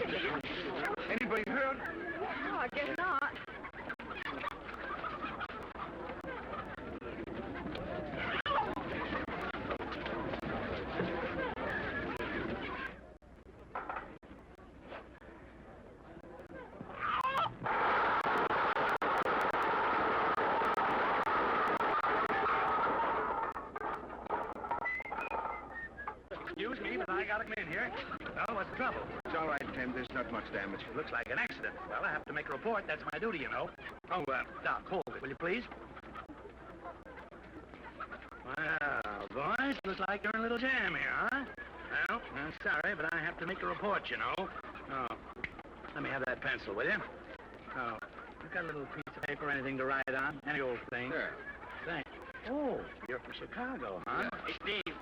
Anybody hurt? Oh, I guess not. Excuse me, but I gotta come in here. Well, what's the trouble? It's all right, Tim. There's not much damage. It looks like an accident. Well, I have to make a report. That's my duty, you know. Oh, Doc, hold it, will you please? Well, boys, looks like you're in a little jam here, huh? Well, I'm sorry, but I have to make a report, you know. Oh, let me have that pencil, will you? Oh, you got a little piece of paper, anything to write on? Any old thing? Sure. Thanks. Oh, you're from Chicago, huh? Hey, Steve,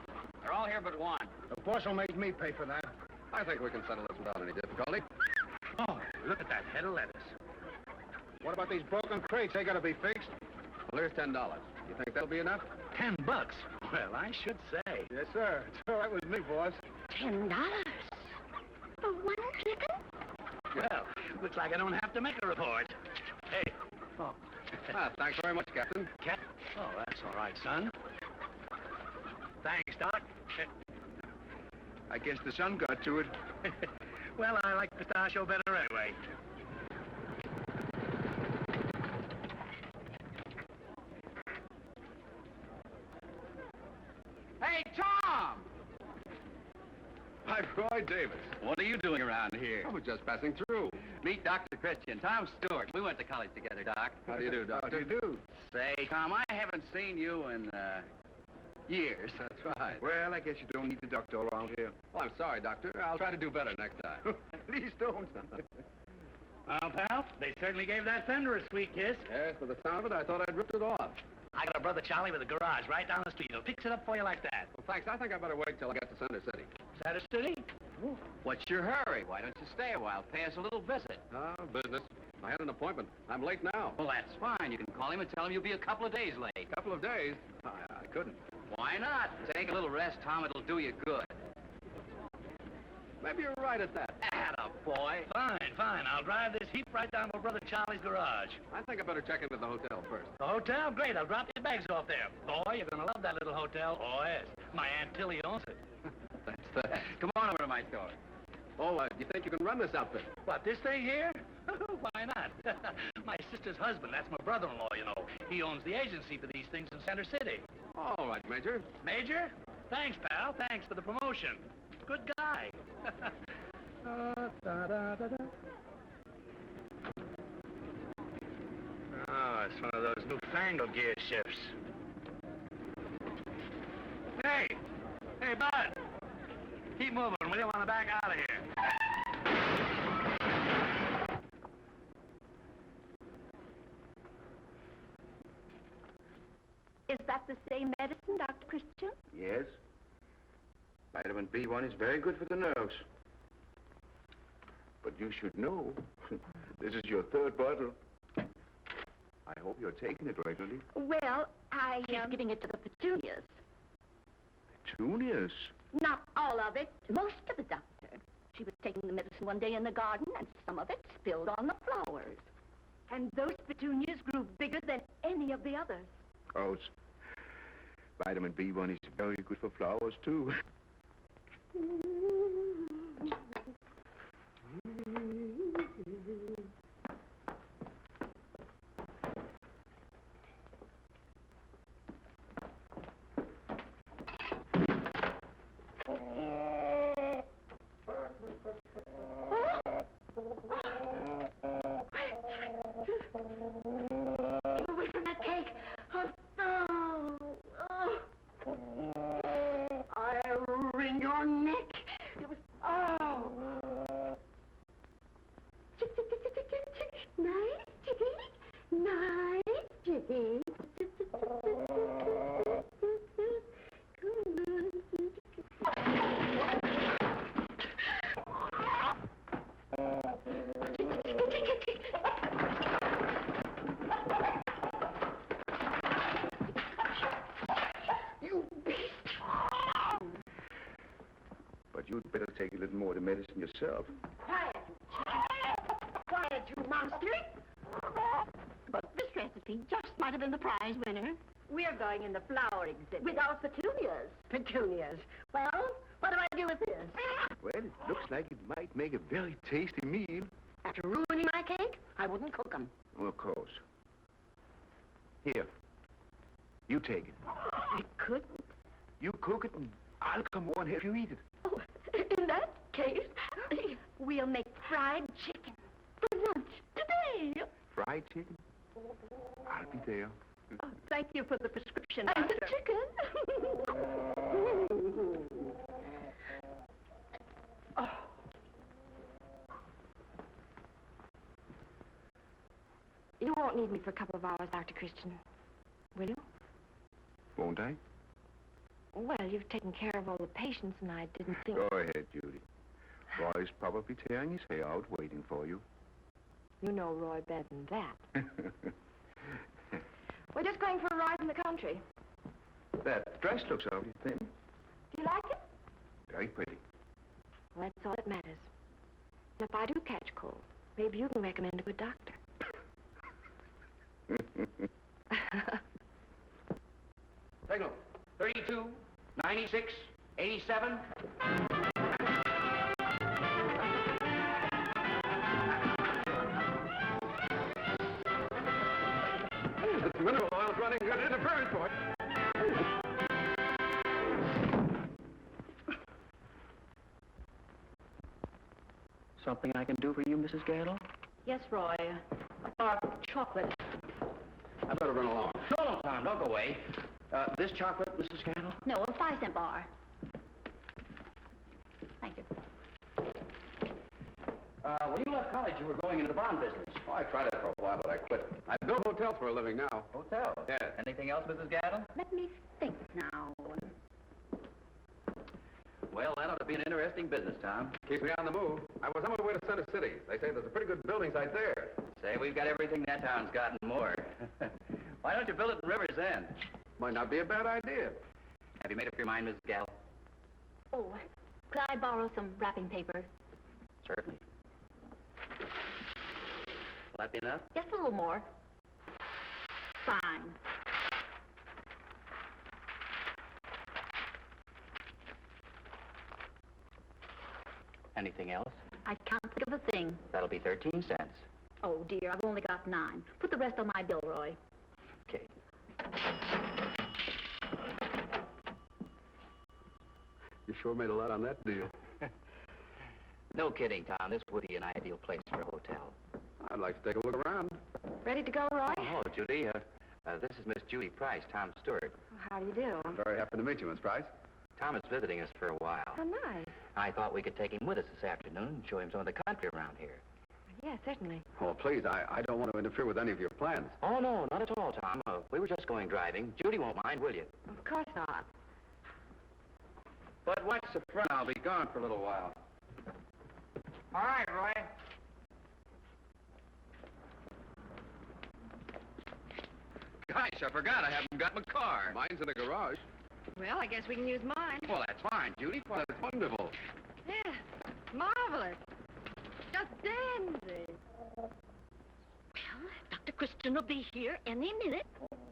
they're all here but one. The boss will make me pay for that. I think we can settle this without any difficulty. Oh, look at that head of lettuce. What about these broken crates? They gotta be fixed. Well, here's $10. You think that'll be enough? $10? Well, I should say. Yes, sir. So that was me, boss. $10 for one chicken? Well, looks like I don't have to make a report. Hey. Oh. Thanks very much, Captain. Cat? Oh, that's all right, son. Thanks, Doc. I guess the sun got to it. Well, I like pistachio better anyway. Hey, Tom! Hi, Roy Davis. What are you doing around here? I was just passing through. Meet Dr. Christian, Tom Stewart. We went to college together, Doc. How do you do, Doctor? How do you do? Say, Tom, I haven't seen you in, years. That's right. Well, I guess you don't need the doctor around here. Well, I'm sorry, Doctor. I'll try to do better next time. Please don't. Well, pal, they certainly gave that fender a sweet kiss. Yes, for the sound of it, I thought I'd ripped it off. I got a brother Charlie with a garage right down the street. He'll fix it up for you like that. Well, thanks. I think I better wait till I get to Center City. Center City? What's your hurry? Why don't you stay a while? Pay us a little visit. Business. I had an appointment. I'm late now. Well, that's fine. You can call him and tell him you'll be a couple of days late. A couple of days? I couldn't. Why not? Take a little rest, Tom. It'll do you good. Maybe you're right at that. Atta boy. Fine. I'll drive this heap right down to brother Charlie's garage. I think I better check into the hotel first. The hotel? Great. I'll drop your bags off there. Boy, you're going to love that little hotel. Oh, yes. My Aunt Tilly owns it. That's that. Come on over to my store. Oh, you think you can run this outfit? What, this thing here? Why not? My sister's husband, that's my brother-in-law, you know. He owns the agency for these things in Center City. All right, Major. Major? Thanks, pal. Thanks for the promotion. Good guy. Oh, it's one of those newfangled gear shifts. Hey, bud. Keep moving. We don't want to back out of here. Is that the same medicine, Dr. Christian? Yes. Vitamin B1 is very good for the nerves. But you should know, this is your third bottle. I hope you're taking it regularly. Well, She's giving it to the petunias. Petunias? Not all of it, most of it, Doctor. She was taking the medicine one day in the garden, and some of it spilled on the flowers. And those petunias grew bigger than any of the others. Gross. Vitamin B1 is very good for flowers, too. Get away from that cake. I'll wring your neck. It was... Nice, Chicky. Nice, Chicky. You beast. But you'd better take a little more of the medicine yourself. Quiet. monster. But this recipe just might have been the prize winner. We're going in the flower exhibit. With our petunias. Petunias. Well, what do I do with this? Well, it looks like it might make a very tasty meal. After ruining my cake, I wouldn't cook them. Well, of course. Here. You take it. I couldn't. You cook it, and I'll come over and help you eat it. Oh, in that case, we'll make fried chicken for lunch today. Fried chicken? I'll be there. Oh, thank you for the prescription, And the Doctor. chicken. Oh. You won't need me for a couple of hours, Dr. Christian, will you? Won't I? Well, you've taken care of all the patients, and I didn't think... Go ahead, Judy. Roy's probably tearing his hair out waiting for you. You know Roy better than that. We're just going for a ride in the country. That dress looks awfully thin. Do you like it? Very pretty. Well, that's all that matters. And if I do catch cold, maybe you can recommend a good doctor. Signal. 32, 96, 87. This mineral oil's running good interference, boy. Something I can do for you, Mrs. Gale? Yes, Roy. Or chocolate. I better run along. No, Tom, don't go away. This chocolate, Mrs. Gale? No, a 5-cent bar. Thank you. When you left college, you were going into the bond business. Oh, I tried it for a while, but I quit. I build hotels for a living now. Hotel? Yes. Anything else, Mrs. Gaddle? Let me think now. Well, that ought to be an interesting business, Tom. Keeps me on the move. I was on my way to Center City. They say there's a pretty good building site there. Say, we've got everything that town's got and more. Why don't you build it in River's End? Might not be a bad idea. Have you made up your mind, Mrs. Gaddle? Oh, could I borrow some wrapping paper? Certainly. Will that be enough? Just a little more. Fine. Anything else? I can't think of a thing. That'll be 13 cents. Oh, dear, I've only got 9. Put the rest on my bill, Roy. Okay. You sure made a lot on that deal. No kidding, Tom. This would be an ideal place for a hotel. I'd like to take a look around. Ready to go, Roy? Oh, Judy, this is Miss Judy Price, Tom's steward. How do you do? I'm very happy to meet you, Miss Price. Tom is visiting us for a while. How nice. I thought we could take him with us this afternoon and show him some of the country around here. Yeah, certainly. Oh, please, I don't want to interfere with any of your plans. Oh, no, not at all, Tom. We were just going driving. Judy won't mind, will you? Of course not. But watch the front. I'll be gone for a little while. All right, Roy. Gosh, I forgot I haven't got my car. Mine's in the garage. Well, I guess we can use mine. Well, that's fine, Judy. Well, that's wonderful. Yeah, marvelous. Just dandy. Well, Dr. Christian will be here any minute.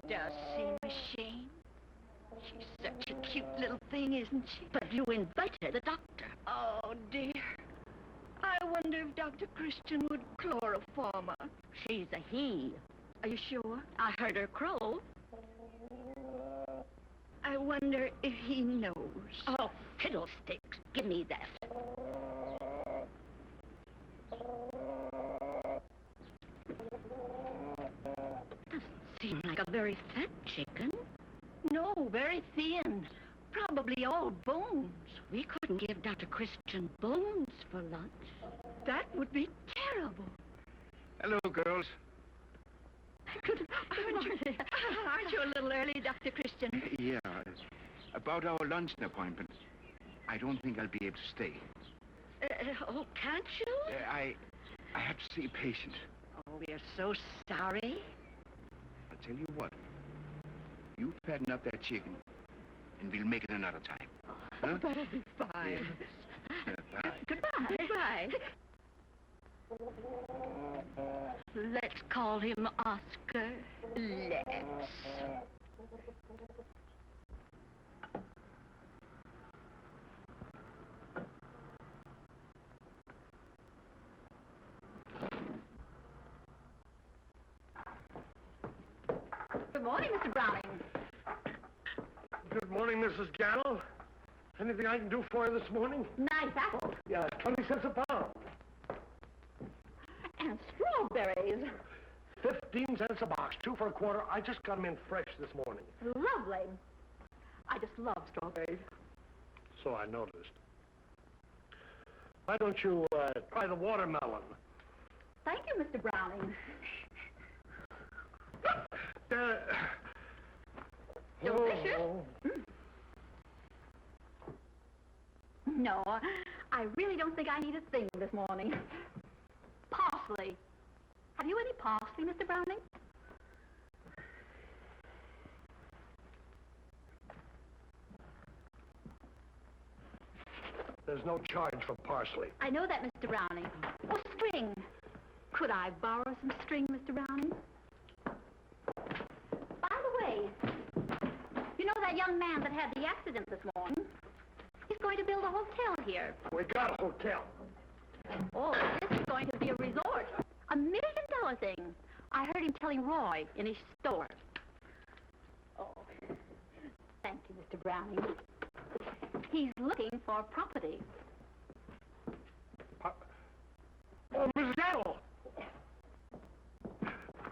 Does seem a shame. She's such a cute little thing, isn't she? But you invited the doctor. Oh, dear. I wonder if Dr. Christian would chloroform her. She's a he. Are you sure? I heard her crow. I wonder if he knows. Oh, fiddlesticks. Give me that. Doesn't seem like a very fat chicken. No, very thin. Probably all bones. We couldn't give Dr. Christian bones for lunch. That would be terrible. Hello, girls. Aren't you a little early, Dr. Christian? Yeah, about our luncheon appointment. I don't think I'll be able to stay. Oh, can't you? I have to see a patient. Oh, we are so sorry. I'll tell you what. You fatten up that chicken, and we'll make it another time. Huh? That'll be fine. Bye. Goodbye. Goodbye. Let's call him Oscar. Let's. Good morning, Mr. Browning. Good morning, Mrs. Gattle. Anything I can do for you this morning? Nice apples. Yeah, 20 cents a pound. And strawberries. 15 cents a box, 2 for a quarter. I just got them in fresh this morning. Lovely. I just love strawberries. So I noticed. Why don't you try the watermelon? Thank you, Mr. Browning. Delicious. Oh. No, I really don't think I need a thing this morning. Parsley. Have you any parsley, Mr. Browning? There's no charge for parsley. I know that, Mr. Browning. Oh, string. Could I borrow some string, Mr. Browning? By the way, you know that young man that had the accident this morning? He's going to build a hotel here. We got a hotel. Oh, this is going to be a resort. $1 million thing. I heard him telling Roy in his store. Oh, thank you, Mr. Browning. He's looking for property. Oh, Mrs. Gattle!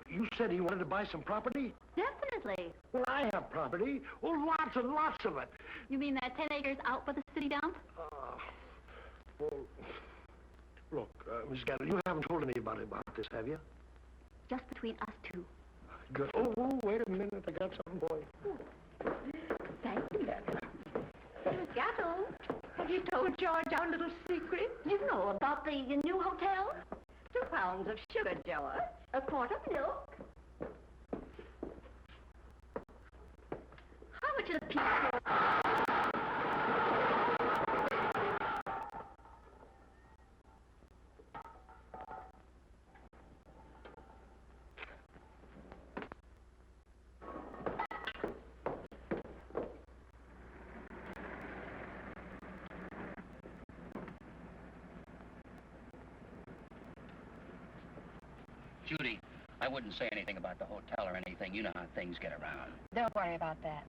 You said he wanted to buy some property? Definitely. Well, I have property. Oh, lots and lots of it. You mean that 10 acres out by the city dump? Well, look, Miss Gattle, you haven't told anybody about this, have you? Just between us two. Good. Oh, wait a minute. I got something for you. Thank you, Miss Gattle, have you told George our little secret? You know about the new hotel? 2 pounds of sugar, George. A quart of milk. How much is a piece of... Judy, I wouldn't say anything about the hotel or anything. You know how things get around. Don't worry about that.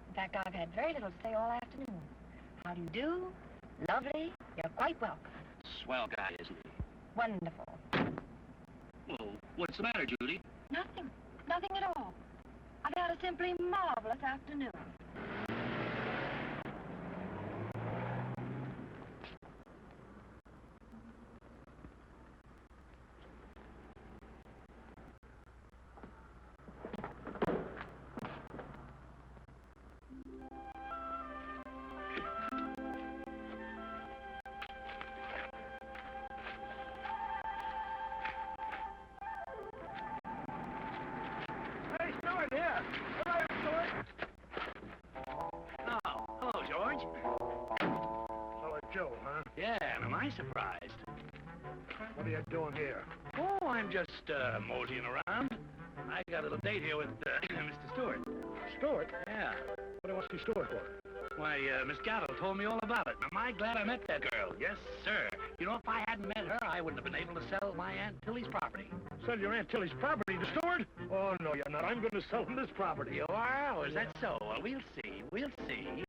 In fact, I've had very little to say all afternoon. How do you do? Lovely. You're quite welcome. Swell guy, isn't he? Wonderful. Well, what's the matter, Judy? Nothing. Nothing at all. I've had a simply marvelous afternoon. Hey, Stewart, here. Hello, Stewart. Oh, hello, George. Hello, Joe, huh? Yeah, and am I surprised? What are you doing here? Oh, I'm just moseying around. I got a little date here with Mr. Stewart. Stewart? Yeah. What do you want to see Stewart for? Why, Miss Gattle told me all about it. Am I glad I met that girl? Yes, sir. You know, if I hadn't met her, I wouldn't have been able to sell my Aunt Tillie's property. Sell your Aunt Tillie's property to Stewart? Oh, no, you're not. I'm going to sell him this property. You are? Oh, is that so? Well, we'll see. We'll see.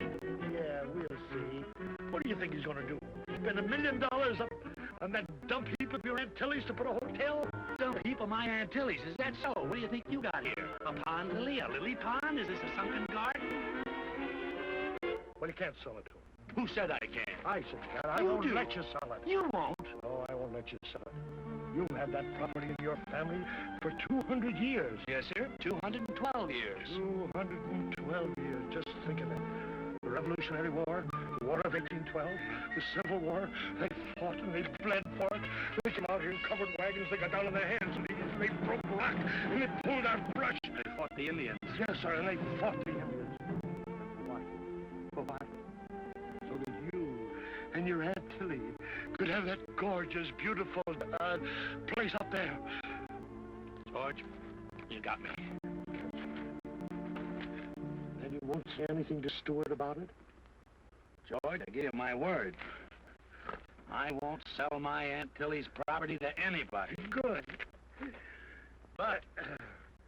Yeah, we'll see. What do you think he's going to do? Spend $1 million up on that dump heap of your Aunt Tillie's to put a hotel? Dump a heap of my Aunt Tillie's. Is that so? What do you think you got here? A pond lily? A lily pond? Is this a sunken garden? Well, you can't sell it to him. Who said I can't? I said, God, I You won't do. let you sell it. You won't. No, I won't let you sell it. You've had that property in your family for 200 years. Yes, sir. 212 years. 212 years. Just think of it. The Revolutionary War, the War of 1812, the Civil War. They fought and they bled for it. They came out here in covered wagons. They got down on their hands and knees. They broke rock and they pulled out brush. They fought the Indians. Yes, sir, and they fought the Indians. Why? For what? So that you and your Aunt Tillie could have that gorgeous, beautiful place up there. George. You got me. Then you won't say anything to Stewart about it? George, I give you my word. I won't sell my Aunt Tillie's property to anybody. Good. But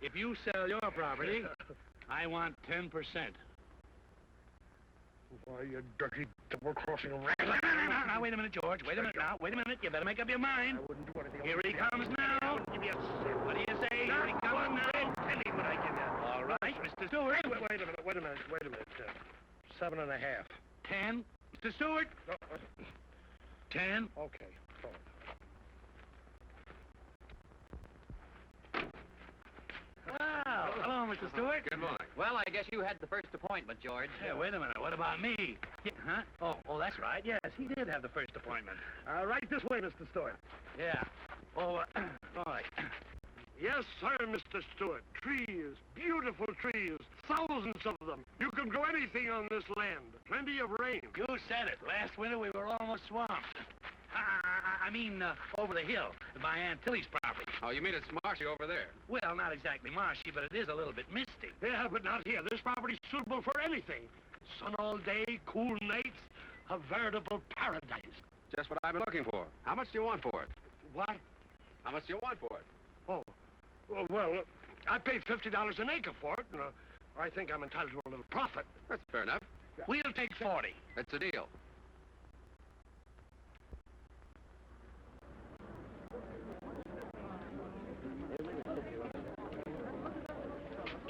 if you sell your property, I want 10%. Why, you dirty double-crossing rat. Now, wait a minute, George. Wait a minute now. Wait a minute. You better make up your mind. I wouldn't do anything. Here he comes now. Give me a cent. What do you say? Here he comes now. Penny would I give you? All right, Mr. Stewart. Wait a minute. 7.5. 10. Mr. Stewart. No, 10. okay. Go on. Wow. Hello, Mr. Stewart. Good morning. Well, I guess you had the first appointment, George. Hey, wait a minute. What about me? Yeah, huh? Oh, that's right. Yes, he did have the first appointment. Right this way, Mr. Stewart. Yeah. Oh, all right. Yes, sir, Mr. Stewart. Trees, beautiful trees, thousands of them. You can grow anything on this land. Plenty of rain. You said it. Last winter we were almost swamped. I mean, over the hill, by Aunt Tillie's property. Oh, you mean it's marshy over there? Well, not exactly marshy, but it is a little bit misty. Yeah, but not here. This property's suitable for anything. Sun all day, cool nights, a veritable paradise. Just what I've been looking for. How much do you want for it? What? How much do you want for it? Oh, well, I paid $50 an acre for it, and I think I'm entitled to a little profit. That's fair enough. We'll take 40. That's a deal.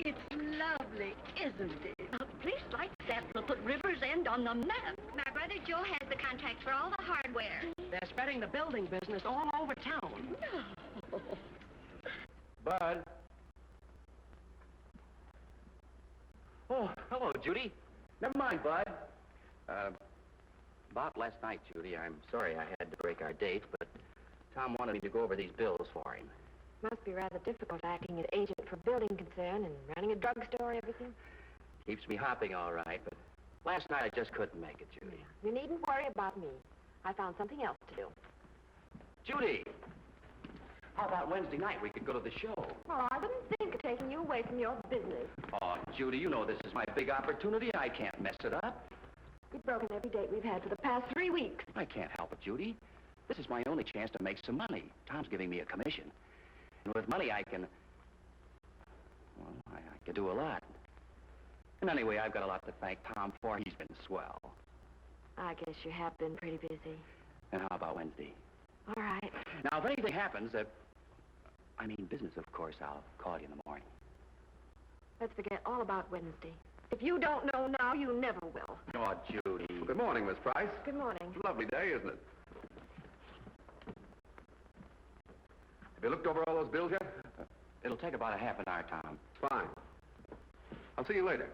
It's lovely, isn't it? A place like that will put River's End on the map. My brother Joe has the contract for all the hardware. They're spreading the building business all over town. Bud. Oh, hello, Judy. Never mind, Bud. About last night, Judy, I'm sorry I had to break our date, but Tom wanted me to go over these bills for him. Must be rather difficult acting as agent for building concern and running a drugstore, everything. Keeps me hopping all right, but last night I just couldn't make it, Judy. You needn't worry about me. I found something else to do. Judy! How about Wednesday night? We could go to the show. Oh, I wouldn't think of taking you away from your business. Oh, Judy, you know this is my big opportunity. I can't mess it up. You've broken every date we've had for the past 3 weeks. I can't help it, Judy. This is my only chance to make some money. Tom's giving me a commission. And with money, I can... Well, I can do a lot. And anyway, I've got a lot to thank Tom for. He's been swell. I guess you have been pretty busy. And how about Wednesday? All right. Now, if anything happens, I mean business, of course, I'll call you in the morning. Let's forget all about Wednesday. If you don't know now, you never will. Oh, Judy. Well, good morning, Miss Price. Good morning. It's a lovely day, isn't it? Have you looked over all those bills yet? It'll take about a half an hour, Tom. Fine. I'll see you later.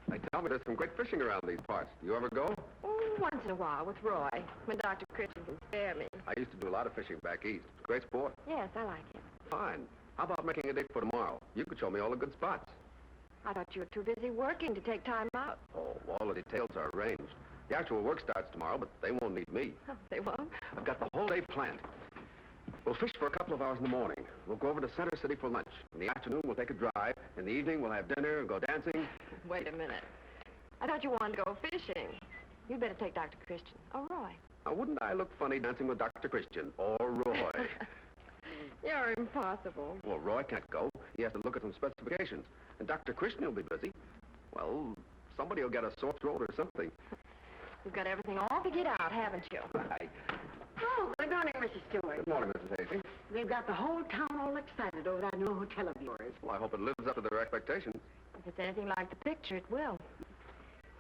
They tell me there's some great fishing around these parts. Do you ever go? Oh, once in a while with Roy, when Dr. Christian can spare me. I used to do a lot of fishing back east. Great sport. Yes, I like it. Fine. How about making a date for tomorrow? You could show me all the good spots. I thought you were too busy working to take time out. Oh, all the details are arranged. The actual work starts tomorrow, but they won't need me. Oh, they won't? I've got the whole day planned. We'll fish for a couple of hours in the morning. We'll go over to Center City for lunch. In the afternoon, we'll take a drive. In the evening, we'll have dinner and go dancing. Wait a minute. I thought you wanted to go fishing. You'd better take Dr. Christian. Oh, Roy. Now, wouldn't I look funny dancing with Dr. Christian or Roy? You're impossible. Well, Roy can't go. He has to look at some specifications. And Dr. Christian will be busy. Well, somebody will get a sore throat or something. You've got everything all figured out, haven't you? Right. Oh, good morning, Mrs. Stewart. Good morning, Mrs. Hastings. They've got the whole town all excited over that new hotel of yours. Well, I hope it lives up to their expectations. If it's anything like the picture, it will.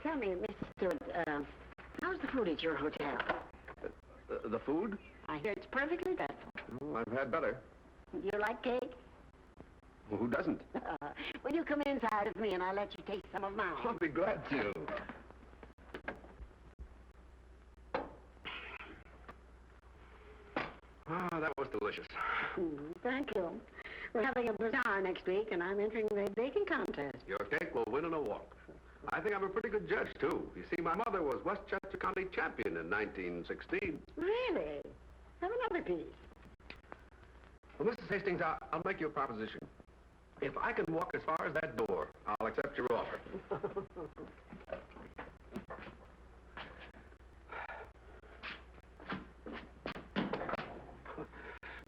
Tell me, Mrs. Stewart, how's the food at your hotel? The food? I hear it's perfectly dreadful. Oh, I've had better. Do you like cake? Well, who doesn't? Will you come inside with me and I'll let you taste some of mine? I'll be glad to. Ah, that was delicious. Thank you. We're having a bazaar next week, and I'm entering the baking contest. Your cake will win in a walk. I think I'm a pretty good judge, too. You see, my mother was Westchester County champion in 1916. Really? Have another piece. Well, Mrs. Hastings, I'll make you a proposition. If I can walk as far as that door, I'll accept your offer.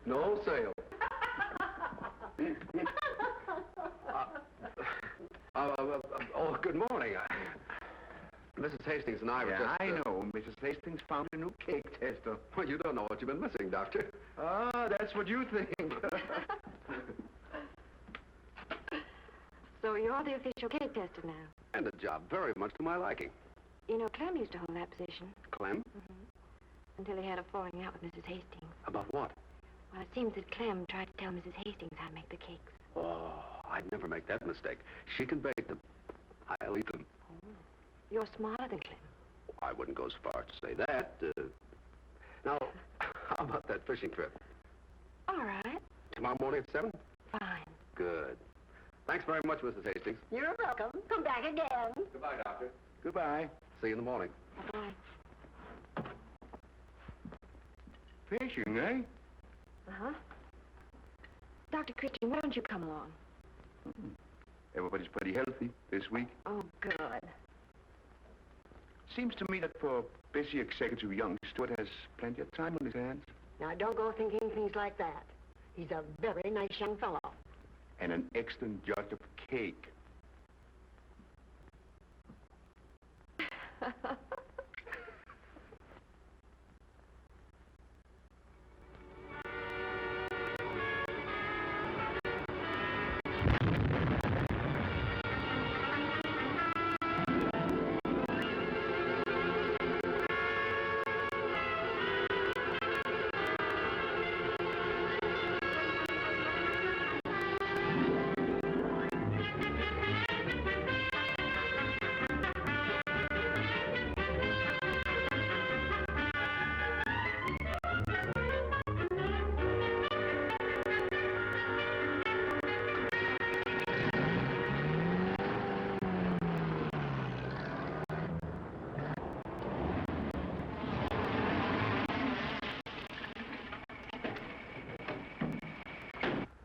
No sale. Oh, good morning. Mrs. Hastings and I were just... I know. Mrs. Hastings found a new cake tester. Well, you don't know what you've been missing, Doctor. Ah, that's what you think. So you're the official cake tester now. And a job very much to my liking. You know, Clem used to hold that position. Clem? Until he had a falling out with Mrs. Hastings. About what? Well, it seems that Clem tried to tell Mrs. Hastings how to make the cakes. Oh, I'd never make that mistake. She can bake them. I'll eat them. You're smarter than Clem. I wouldn't go as far as to say that. Now, how about that fishing trip? All right. Tomorrow morning at 7? Fine. Good. Thanks very much, Mrs. Hastings. You're welcome. Come back again. Goodbye, Doctor. Goodbye. See you in the morning. Bye-bye. Fishing, eh? Uh-huh. Dr. Christian, why don't you come along? Everybody's pretty healthy this week. Oh, good. Seems to me that for busy executive young Stuart has plenty of time on his hands. Now, don't go thinking things like that. He's a very nice young fellow. And an excellent judge of cake.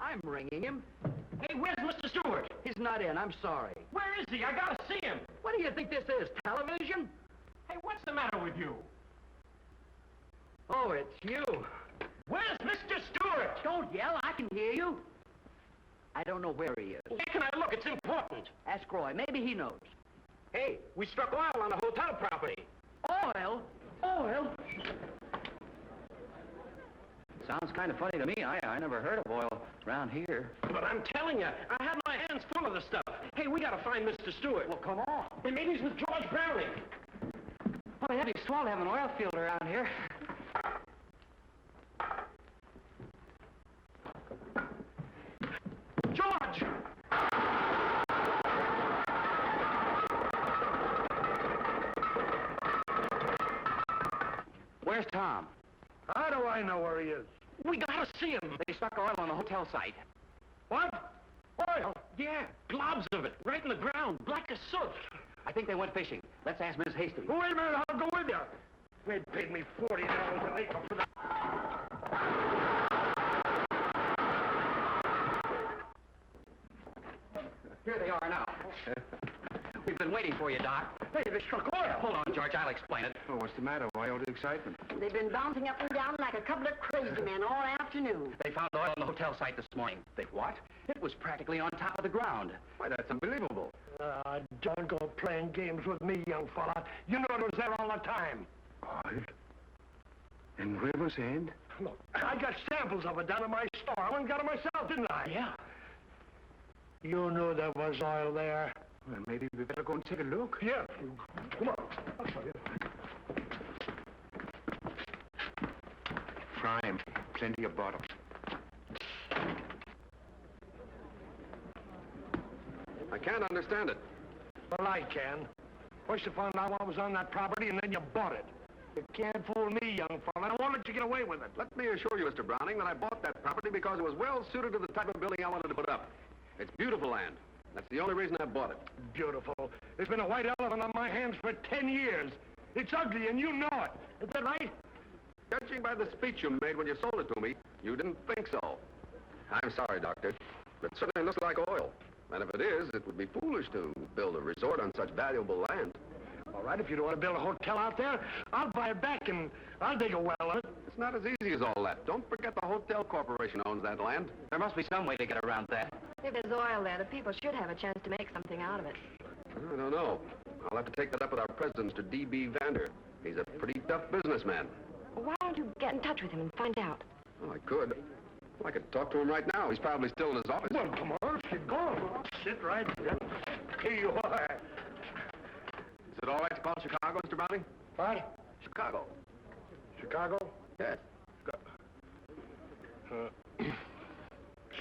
I'm ringing him. Hey, where's Mr. Stewart? He's not in. I'm sorry. Where is he? I gotta see him. What do you think this is, television? Hey, what's the matter with you? Oh, it's you. Where's Mr. Stewart? Don't yell. I can hear you. I don't know where he is. Where can I look? It's important. Ask Roy. Maybe he knows. Hey, we struck oil on the hotel property. Oil? Oil? Sounds kind of funny to me. I never heard of oil around here. But I'm telling you, I have my hands full of the stuff. Hey, we gotta find Mr. Stewart. Well, come on. Hey, maybe he's with George Browning. Well, that'd be swell to have an oil field around here. George! Where's Tom? How do I know where he is? We gotta see him. They struck oil on the hotel site. What? Oil? Yeah, globs of it, right in the ground, black as soot. I think they went fishing. Let's ask Miss Hastings. Wait a minute, I'll go with you. They paid me $40 an acre for that. Here they are now. We've been waiting for you, Doc. Hey, they struck oil. Hold on, George. I'll explain it. Oh, what's the matter? Why all the excitement? They've been bouncing up and down like a couple of crazy men all afternoon. They found oil on the hotel site this morning. They what? It was practically on top of the ground. Why, that's unbelievable. Don't go playing games with me, young fella. You know it was there all the time. Oil? In Riversend? Look, I got samples of it down at my store. I went and got it myself, didn't I? Yeah. You knew there was oil there. Well, maybe we better go and take a look. Yeah. Come on. I'll show you. Prime. Plenty of bottles. I can't understand it. Well, I can. First you found out what was on that property, and then you bought it. You can't fool me, young fella. I won't let you get away with it. Let me assure you, Mr. Browning, that I bought that property because it was well suited to the type of building I wanted to put up. It's beautiful land. That's the only reason I bought it. Beautiful. There's been a white elephant on my hands for 10 years. It's ugly, and you know it. Is that right? Judging by the speech you made when you sold it to me, you didn't think so. I'm sorry, Doctor, but it certainly looks like oil. And if it is, it would be foolish to build a resort on such valuable land. All right, if you don't want to build a hotel out there, I'll buy it back and I'll dig a well on it. It's not as easy as all that. Don't forget the Hotel Corporation owns that land. There must be some way to get around that. If there's oil there, the people should have a chance to make something out of it. I don't know. I'll have to take that up with our president, Mr. D.B. Vander. He's a pretty tough businessman. Well, why don't you get in touch with him and find out? Well, I could. I could talk to him right now. He's probably still in his office. Well, come on, get going. Sit right there. Here you are. Is it all right to call Chicago, Mr. Browning? What? Chicago. Chicago? Yes.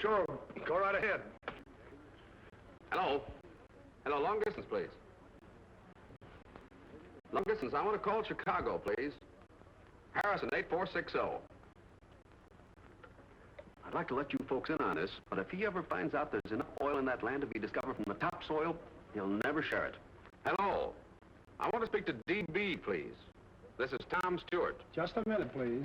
Sure, go right ahead. Hello. Hello, long distance, please. Long distance, I want to call Chicago, please. Harrison, 8460. I'd like to let you folks in on this, but if he ever finds out there's enough oil in that land to be discovered from the topsoil, he'll never share it. Hello. I want to speak to D.B., please. This is Tom Stewart. Just a minute, please.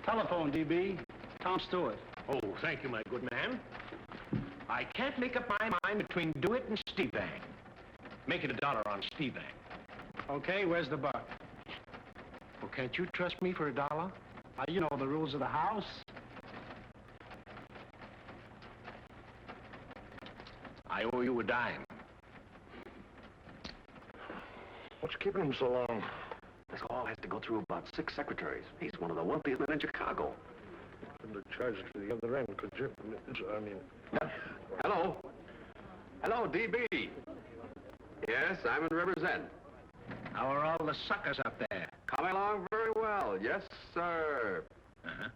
Telephone, D.B. Tom Stewart. Oh, thank you, my good man. I can't make up my mind between DeWitt and Stevang. Make it $1 on Stevang. Okay, where's the buck? Well, can't you trust me for $1? You know the rules of the house. I owe you a dime. What's keeping him so long? This all has to go through about 6 secretaries. He's one of the wealthiest men in Chicago. Couldn't have charged it to the other end, could you? I mean... Hello. Hello, D.B. Yes, I'm in River's End. How are all the suckers up there? Coming along very well. Yes, sir. Uh-huh.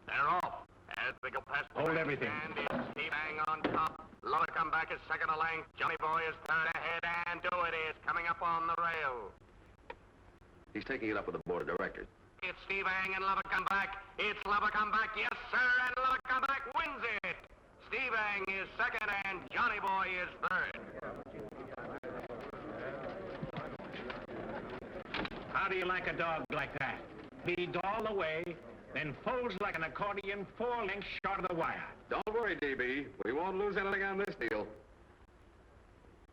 They're off. As they go past the Hold everything. stand, it's Steve Ang on top. Lower come back is second to length. Johnny Boy is third ahead, and Do It is coming up on the rail. He's taking it up with the board of directors. It's Steve Ang and Lover come back. It's Lover come back, yes, sir, and Lover come back wins it. Steve Ang is second, and Johnny Boy is third. How do you like a dog like that? Leads all the way, then folds like an accordion 4 lengths short of the wire. Don't worry, D.B. We won't lose anything on this deal.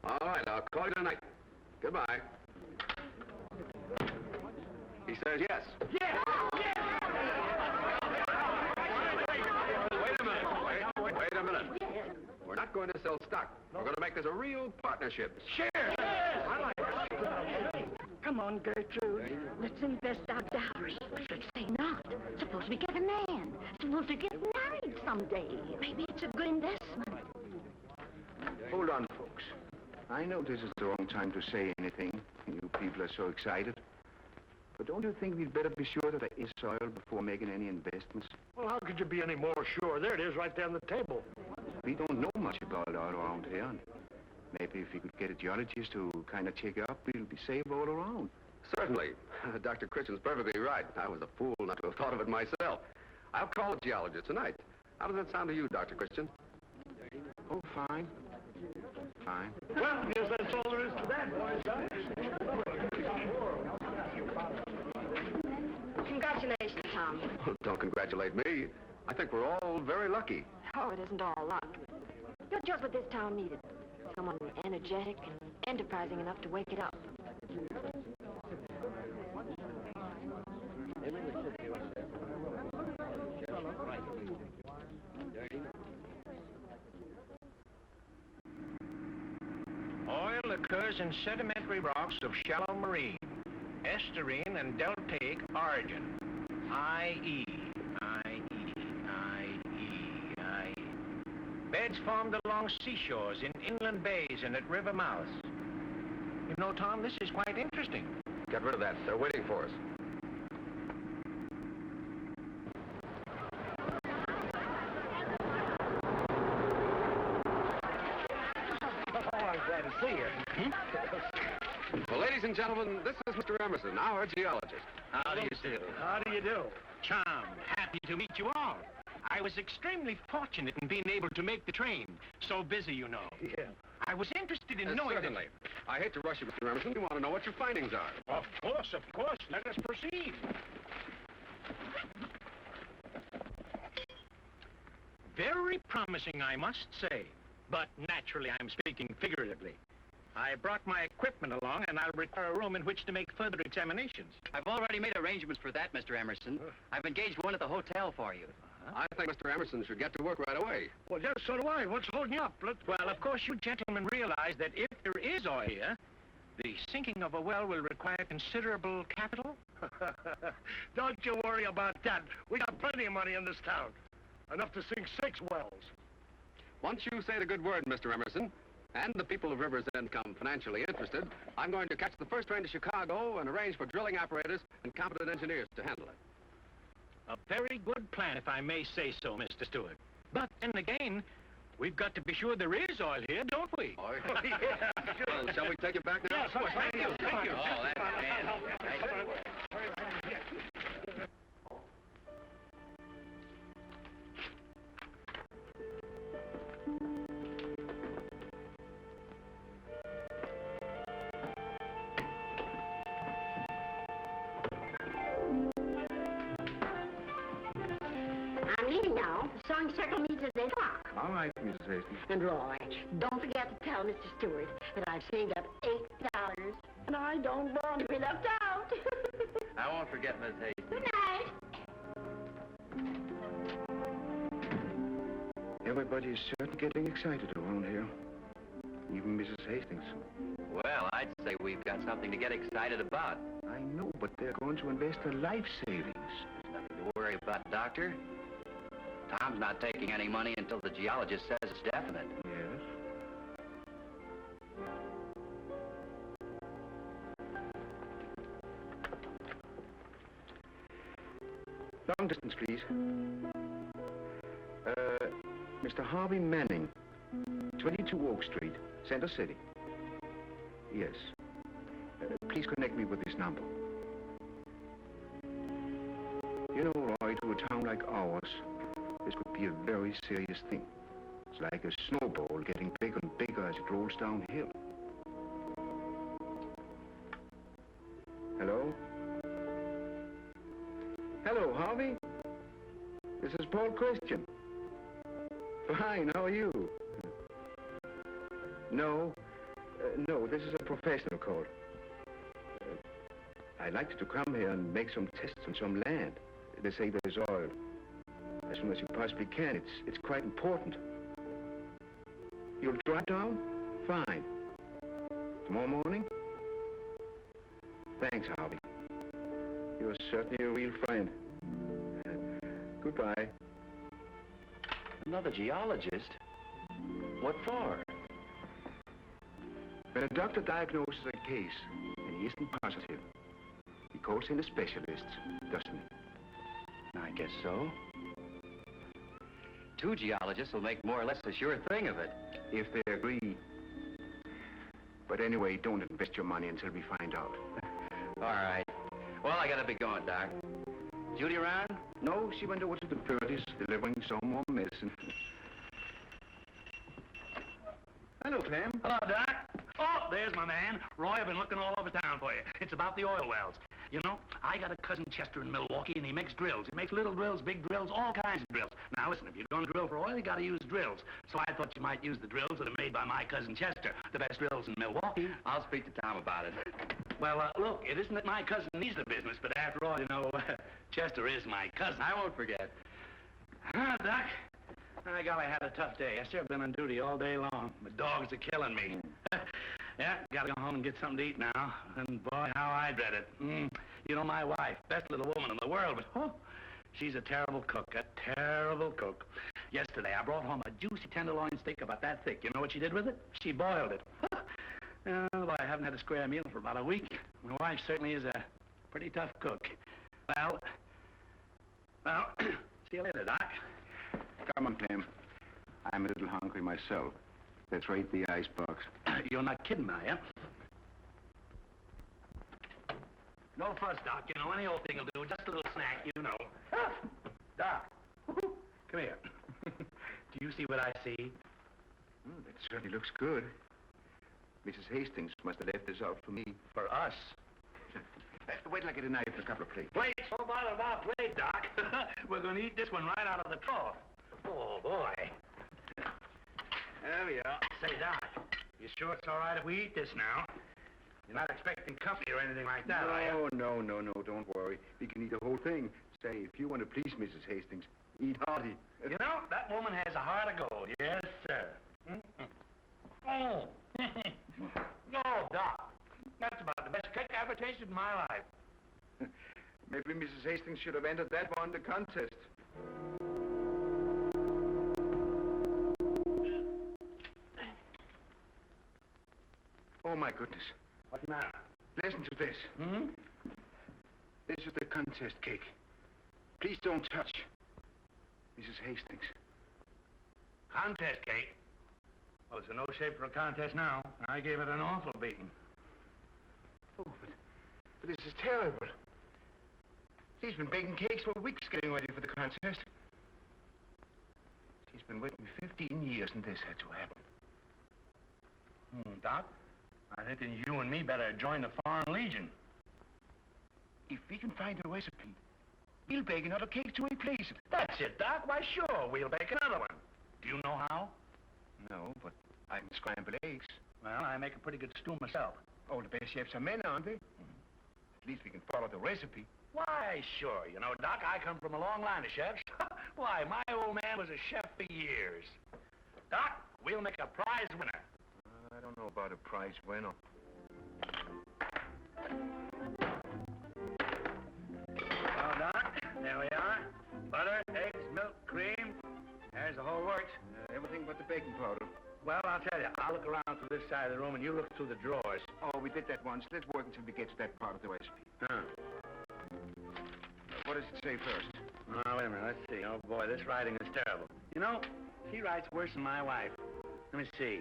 All right, I'll call you tonight. Goodbye. He says yes. Yes! Yes! Wait a minute. Wait a minute. We're not going to sell stock. We're going to make this a real partnership. Share! I like it. Come on, Gertrude. Let's invest our dowry. Let's say not. Suppose we get a man. Suppose we get married someday. Maybe it's a good investment. Hold on, folks. I know this is the wrong time to say anything. You people are so excited. But don't you think we'd better be sure that there is soil before making any investments? Well, how could you be any more sure? There it is, right there on the table. We don't know much about it all around here. Maybe if we could get a geologist to kind of check it up, we'll be safe all around. Certainly. Dr. Christian's perfectly right. I was a fool not to have thought of it myself. I'll call a geologist tonight. How does that sound to you, Dr. Christian? Oh, fine. Fine. Well, I guess that's all there is to that, boys. Congratulations, Tom. Don't congratulate me. I think we're all very lucky. Oh, it isn't all luck. You're just what this town needed. Someone energetic and enterprising enough to wake it up. Oil occurs in sedimentary rocks of shallow marine, estuarine, and deltaic origin. I-E. Beds formed along seashores, in inland bays, and at river mouths. You know, Tom, this is quite interesting. Get rid of that. They're waiting for us. Oh, I'm glad to see you. Well, ladies and gentlemen, this is Mr. Emerson, our geologist. How do you do? How do you do? Charmed. Happy to meet you all. I was extremely fortunate in being able to make the train. So busy, you know. Yeah. I was interested in knowing Certainly. I hate to rush you, Mr. Emerson. You want to know what your findings are. Of course. Let us proceed. Very promising, I must say. But naturally, I'm speaking figuratively. I brought my equipment along, and I'll require a room in which to make further examinations. I've already made arrangements for that, Mr. Emerson. I've engaged one at the hotel for you. I think Mr. Emerson should get to work right away. Well, yes, so do I. What's holding you up? Well, of course, you gentlemen realize that if there is oil here, the sinking of a well will require considerable capital. Don't you worry about that. We got plenty of money in this town. Enough to sink 6 wells. Once you say the good word, Mr. Emerson, and the people of Rivers End come financially interested, I'm going to catch the first train to Chicago and arrange for drilling apparatus and competent engineers to handle it. A very good plan, if I may say so, Mr. Stewart. But then again, we've got to be sure there is oil here, don't we? Oh, yeah. Well, shall we take it back now? Yes, of course. Thank you. Oh, that's fantastic. I'm leaving now. The sewing circle meets at 8 o'clock. All right, Mrs. Hastings. And Roy, don't forget to tell Mr. Stewart that I've saved up $8, and I don't want to be left out. I won't forget, Miss Hastings. Good night. Everybody is certainly getting excited around here. Even Mrs. Hastings. Well, I'd say we've got something to get excited about. I know, but they're going to invest their life savings. There's nothing to worry about, Doctor. Tom's not taking any money until the geologist says it's definite. Yes. Long distance, please. Mr. Harvey Manning, 22 Oak Street, Center City. Yes. Please connect me with this number. You know, Roy, to a town like ours, this could be a very serious thing. It's like a snowball getting bigger and bigger as it rolls downhill. Hello? Hello, Harvey? This is Paul Christian. Fine, how are you? No, this is a professional call. I'd like you to come here and make some tests on some land. They say there's oil. As soon as you possibly can. It's quite important. You'll drive down? Fine. Tomorrow morning? Thanks, Harvey. You're certainly a real friend. Goodbye. Another geologist? What for? When a doctor diagnoses a case and he isn't positive, he calls in the specialists, doesn't he? I guess so. 2 geologists will make more or less a sure thing of it. If they agree. But anyway, don't invest your money until we find out. All right. Well, I gotta be going, Doc. Judy around? No, she went over to the Purdy's, delivering some more medicine. Hello, Clem. Hello, Doc. Oh, there's my man. Roy, I've been looking all over town for you. It's about the oil wells. You know, I got a cousin Chester in Milwaukee, and he makes drills. He makes little drills, big drills, all kinds of drills. Now, listen, if you're going to drill for oil, you got to use drills. So I thought you might use the drills that are made by my cousin Chester, the best drills in Milwaukee. I'll speak to Tom about it. Well, look, it isn't that my cousin needs the business, but after all, you know, Chester is my cousin. I won't forget. Doc, I golly, had a tough day. I've been on duty all day long. The dogs are killing me. Yeah, gotta go home and get something to eat now. And boy, how I dread it. You know, my wife, best little woman in the world, but she's a terrible cook, a terrible cook. Yesterday, I brought home a juicy tenderloin steak about that thick. You know what she did with it? She boiled it. Oh, boy, I haven't had a square meal for about a week. My wife certainly is a pretty tough cook. Well, see you later, Doc. Come on, Clem. I'm a little hungry myself. Let's rate the icebox. You're not kidding, are you? No fuss, Doc. You know, any old thing will do. Just a little snack, you know. Doc, come here. Do you see what I see? That certainly looks good. Mrs. Hastings must have left this out for me. For us. Wait till I get a knife and a couple of plates. Plate, so bother about plate, Doc. We're going to eat this one right out of the trough. Oh, boy. There we are. Say, Doc, you sure it's all right if we eat this now? You're not expecting company or anything like that, are you? No, don't worry. We can eat the whole thing. Say, if you want to please Mrs. Hastings, eat hearty. You know, that woman has a heart of gold. Yes, sir. Oh. Oh, Doc. That's about the best cake I ever tasted in my life. Maybe Mrs. Hastings should have entered that one in the contest. Oh, my goodness. What's the matter? Listen to this. Hmm? This is the contest cake. Please don't touch. Mrs. Hastings. Contest cake? Well, it's in no shape for a contest now. I gave it an awful beating. Oh, but this is terrible. She's been baking cakes for weeks getting ready for the contest. She's been waiting 15 years and this had to happen. Doc, I think that you and me better join the Foreign Legion. If we can find a recipe, we'll bake another cake to replace it. That's it, Doc. Why, sure, we'll bake another one. Do you know how? No, but I can scramble eggs. Well, I make a pretty good stew myself. All the best chefs are men, aren't they? At least we can follow the recipe. Why, sure. You know, Doc, I come from a long line of chefs. Why, my old man was a chef for years. Doc, we'll make a prize winner. I don't know about a prize winner. Well, Doc, there we are. Butter, eggs, milk, cream. There's the whole works. Everything but the baking powder. Well, I'll tell you, I'll look around through this side of the room and you look through the drawers. Oh, we did that once. Let's work until we get to that part of the recipe. Huh. What does it say first? Oh, wait a minute. Let's see. Oh, boy, this writing is terrible. You know, she writes worse than my wife. Let me see.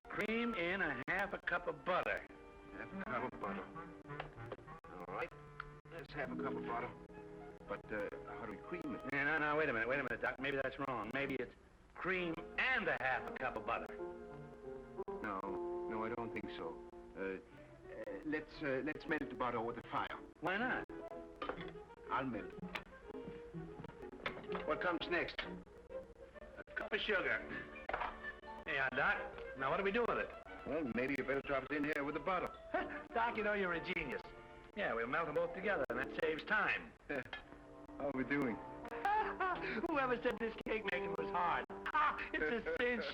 Cream in a half a cup of butter. Half a cup of butter. All right. Let's have a cup of butter. But, how do we cream it? Yeah, no, wait a minute, Doc. Maybe that's wrong. Maybe it's cream and a half a cup of butter. No, I don't think so. Let's melt the butter over the fire. Why not? I'll melt it. What comes next? A cup of sugar. Yeah, Doc. Now, what do we do with it? Well, maybe you better drop it in here with the butter. Doc, you know you're a genius. Yeah, we'll melt them both together, and that saves time. How are we doing? Whoever said this cake making was hard? It's a cinch.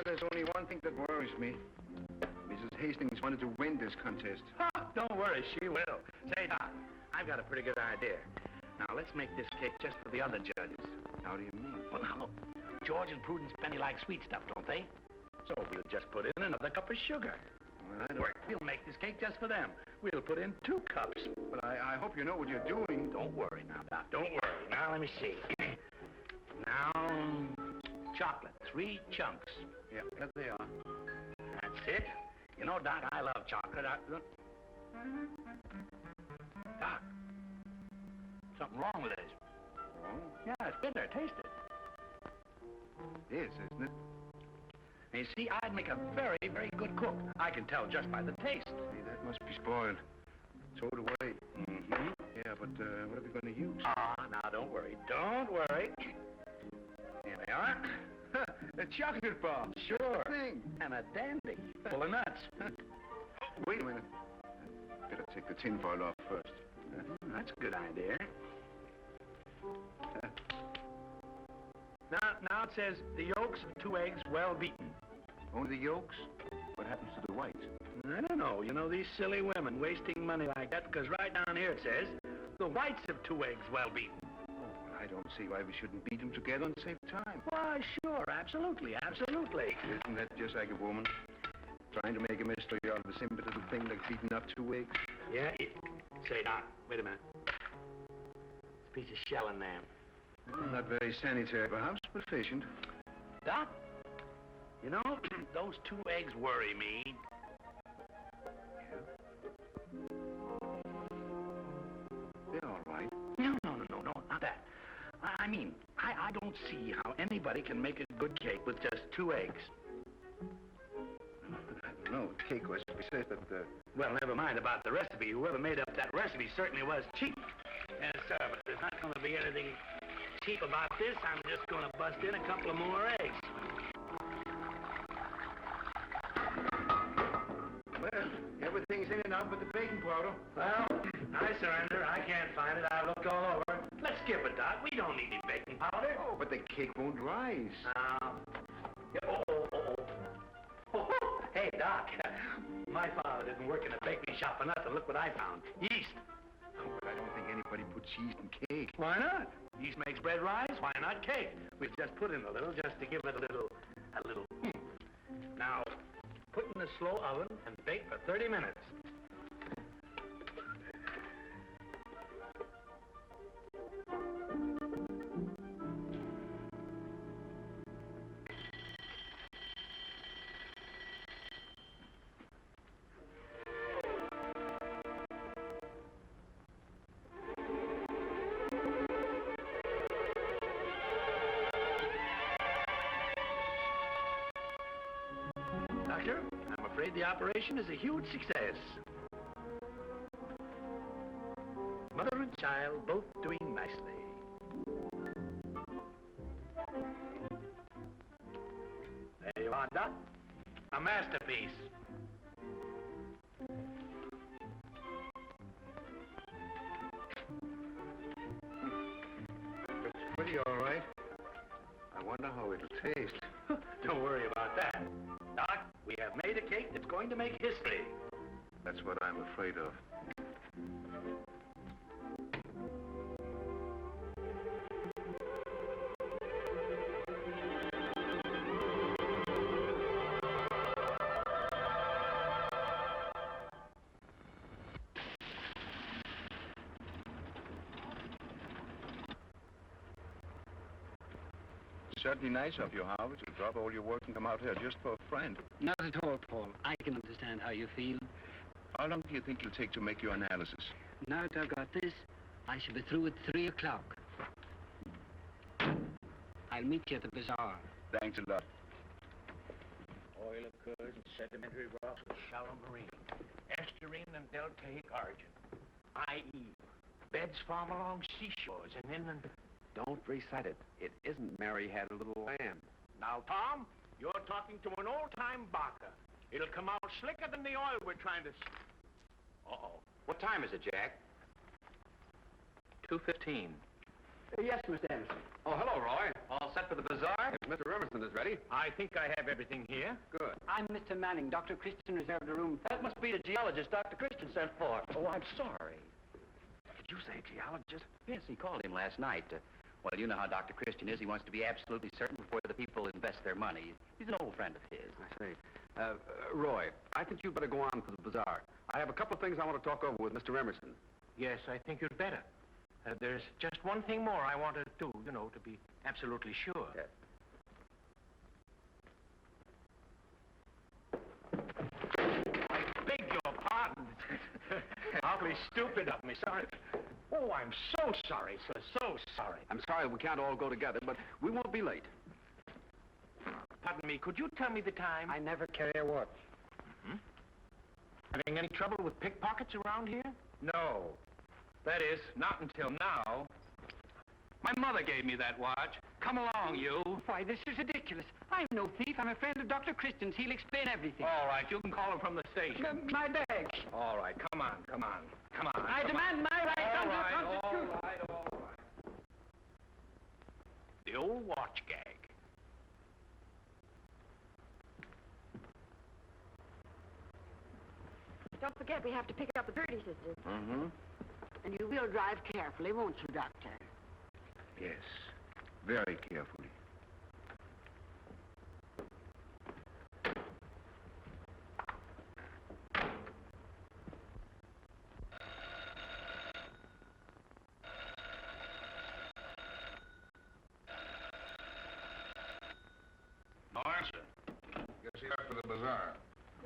There's only one thing that worries me. Mrs. Hastings wanted to win this contest. Don't worry, she will. Say, Doc, I've got a pretty good idea. Now, let's make this cake just for the other judges. How do you mean? Well, now, George and Prudence Penny like sweet stuff, don't they? So we'll just put in another cup of sugar. Well, I don't... Work. We'll make this cake just for them. We'll put in 2 cups. But I hope you know what you're doing. Don't worry now, Doc. Don't worry. Now, let me see. Now, chocolate. 3 chunks. Yeah, there they are. That's it. You know, Doc, I love chocolate. Doc, something wrong with this. Wrong? Yeah, it's bitter. Taste it. It is, isn't it? And you see, I'd make a very, very good cook. I can tell just by the taste. Hey, that must be spoiled. Throw it away. Mm-hmm. Yeah, but what are we going to use? Now, don't worry. Don't worry. Here they are. A chocolate bar. Sure. Thing. And a dandy. Full of nuts. Wait a minute. Better take the tin foil off first. That's a good idea. Now it says the yolks of 2 eggs well beaten. Only the yolks? What happens to the whites? I don't know. You know, these silly women wasting money like that, because right down here it says the whites of 2 eggs well beaten. Oh, I don't see why we shouldn't beat them together and save time. Why, sure. Absolutely. Absolutely. Isn't that just like a woman? Trying to make a mystery out of a simple little thing like beating up 2 eggs? Yeah. Say, Doc, wait a minute. There's a piece of shell in there. Not very sanitary, perhaps, but efficient. Doc, you know, those 2 eggs worry me. They're all right. No, not that. I mean, I don't see how anybody can make a good cake with just 2 eggs. No, cake recipe says that, Well, never mind about the recipe. Whoever made up that recipe certainly was cheap. Yes, sir, but there's not going to be anything cheap about this. I'm just going to bust in a couple of more eggs. well, everything's in and out but the baking powder. Well, I surrender. I can't find it. I've looked all over. Let's skip it, Doc. We don't need any baking powder. Oh, but the cake won't rise. Hey, Doc. My father didn't work in a bakery shop for nothing. Look what I found. Yeast. Oh, but I don't think anybody puts yeast in cake. Why not? Yeast makes bread rise. Why not cake? We've just put in a little just to give it a little Now, put in the slow oven and bake for 30 minutes. Doctor, I'm afraid the operation is a huge success. Mother and child both doing nicely. There you are, Doc. A masterpiece. It's pretty all right. I wonder how it'll taste. Don't worry about that. Doc, we have made a cake that's going to make history. That's what I'm afraid of. Certainly nice of you, Howard, to drop all your work and come out here just for a friend. Not at all, Paul. I can understand how you feel. How long do you think it'll take to make your analysis? Now that I've got this, I shall be through at 3 o'clock. I'll meet you at the bazaar. Thanks a lot. Oil occurs in sedimentary rocks with shallow marine, estuarine and deltaic origin, i.e., beds form along seashores and inland. Don't recite it. It isn't Mary Had a Little Lamb. Now, Tom, you're talking to an old-time barker. It'll come out slicker than the oil we're trying to... Uh-oh. What time is it, Jack? 2:15. Yes, Mr. Emerson. Oh, hello, Roy. All set for the bazaar? If Mr. Emerson is ready. I think I have everything here. Good. I'm Mr. Manning. Dr. Christian reserved a room. That must be the geologist Dr. Christian sent for. Oh, I'm sorry. Did you say geologist? Yes, he called him last night. Well, you know how Dr. Christian is. He wants to be absolutely certain before the people invest their money. He's an old friend of his. I see. Roy, I think you'd better go on to the bazaar. I have a couple of things I want to talk over with Mr. Emerson. Yes, I think you'd better. There's just one thing more I want to do, to be absolutely sure. Yeah. I beg your pardon. Awfully stupid of me. Sorry. Oh, I'm so sorry, sir. So sorry. I'm sorry we can't all go together, but we won't be late. Pardon me, could you tell me the time? I never carry a watch. Having any trouble with pickpockets around here? No. That is, not until now. My mother gave me that watch. Come along, you. Why, this is ridiculous. I'm no thief. I'm a friend of Dr. Christian's. He'll explain everything. All right, you can call her from the station. My bag. All right, come on. I demand my rights All under the right, Constitution. all right. The old watch gag. Don't forget we have to pick up the Purdy sisters. Mm-hmm. And you will drive carefully, won't you, Doctor? Yes. Very carefully. No answer. Guess he left for the bazaar.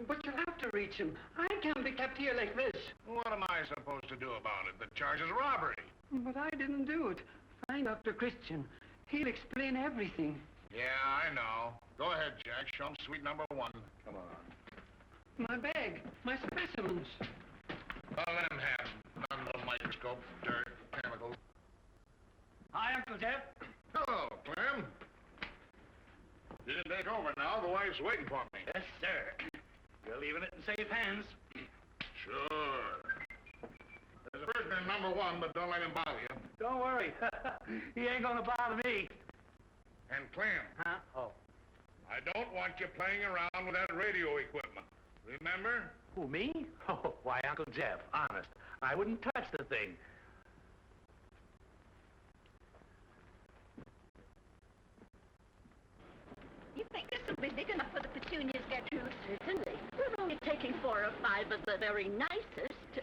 But you'll have to reach him. I can't be kept here like this. What am I supposed to do about it? The charge is robbery. But I didn't do it. Find Dr. Christian. He'll explain everything. Yeah, I know. Go ahead, Jack. Show him sweet number one. Come on. My bag. My specimens. Well, let him have none of the microscope, dirt, chemicals. Hi, Uncle Jeff. Hello, Clem. You can take over now. The wife's waiting for me. Yes, sir. You're leaving it in safe hands. Sure. There's a prisoner number one, but don't let him bother you. Don't worry. He ain't gonna bother me. And Clem, Huh? Oh. I don't want you playing around with that radio equipment. Remember? Who, me? Oh, why, Uncle Jeff, honest. I wouldn't touch the thing. You think this will be big enough for the petunias, Gertrude? Certainly. We're only taking 4 or 5 of the very nicest.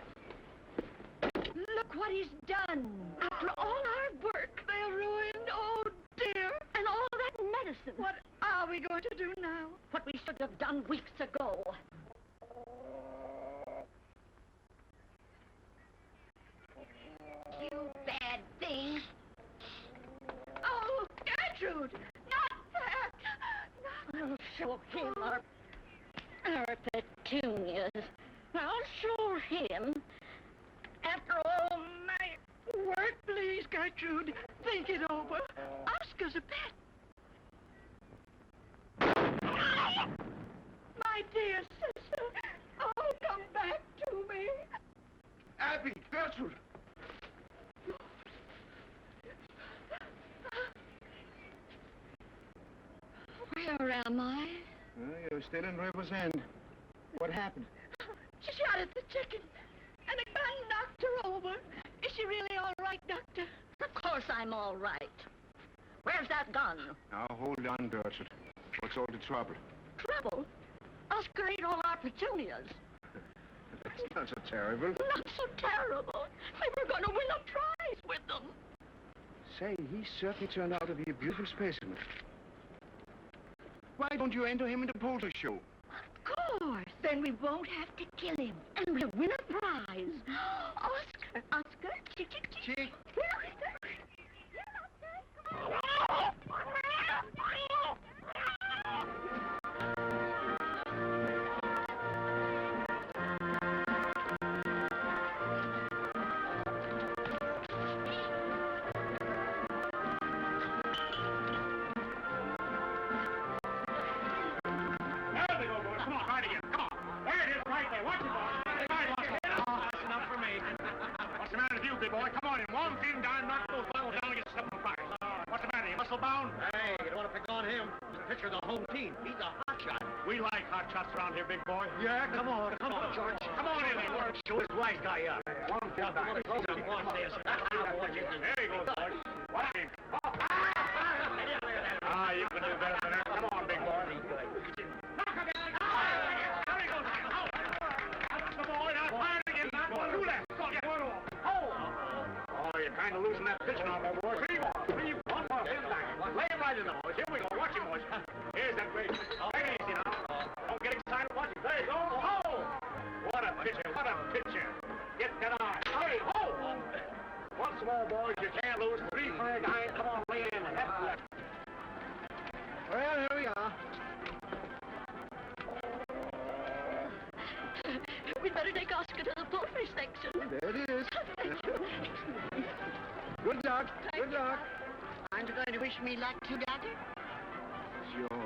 Look what he's done. After all our work, they're ruined. Oh, dear. And all that medicine. What are we going to do now? What we should have done weeks ago. You bad thing. Oh, Gertrude! Not that! I'll show him our petunias. I'll show him. After all my work, please, Gertrude, think it over. Oscar's a pet. My dear sister, oh, come back to me. Abby, Gertrude. Where am I? You're still in River's End. What happened? She shot at the chicken, and a gun knocked her over. Is she really all right, Doctor? Of course I'm all right. Where's that gun? Now, hold on, Gertrude. What's all the trouble? Trouble? Oscar ate all our petunias. That's not so terrible. Not so terrible. We were going to win a prize with them. Say, he certainly turned out to be a beautiful specimen. Why don't you enter him in the poultry show? Of course. Then we won't have to kill him. And we'll win a prize. Oscar, chick, chick, chick. Chick. There they go, boys. Come on, right again. Come on. There it is, right there. Watch it, boys. Oh, that's enough for me. What's the matter with you, big boy? Come on in. One feed him down, knock those bottles down and get something fire. What's the matter? You muscle bound? Hey, you don't want to pick on him. He's the pitcher of the home team. He's a hot shot. We like hot shots around here, big boy. Yeah, come on, George. Come on in there. Show his wise guy up. One feed down. There There you go, boys. Watch him. Ah, you can do better than that. Come on, big boy. Knock him down. There he goes. That's the boy. Now fire it again. Two left. Go, get one off. Oh, you're kind of losing that pitch now, my boy. Three more. One more. Hit him back. Lay him right in the boys. Here we go. Watch him, boys. Here's that great. Take it easy now. Don't get excited. Watch him. There you go. Oh! What a pitcher. What a pitcher. Get that eye. Hey, ho! Once more, boys. You can't lose. 3 for a guy. Come on, lay in. Left. Well, here we are. We'd better take Oscar to the poultry section. There it is. Good luck. Good luck. Aren't you going to wish me luck too, Doctor? Sure.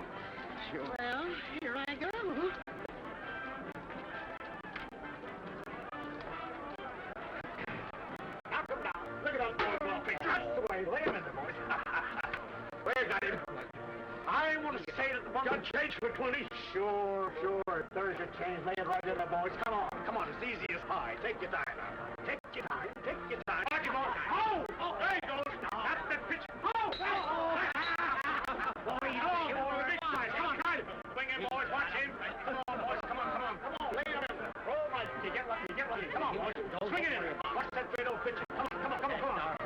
Well, here I go. Knock him down. Look at that boy. Well, that's the way. Lay him in there, boys. Where's that him? I want to say that the bump got changed for 20. Sure. There's your change. Lay it right in there, boys. Come on. It's easy as pie. Take your time now. Take your time. Watch him, boys. Oh, there he goes. That's the pitch. Oh. Boy, the big size. Come on, try it. Swing in, boys. Watch him. Come on, boys. Come on. Lay him in. All right. You get lucky. Come on, boys. Swing it in. Watch that great old pitcher. Come on.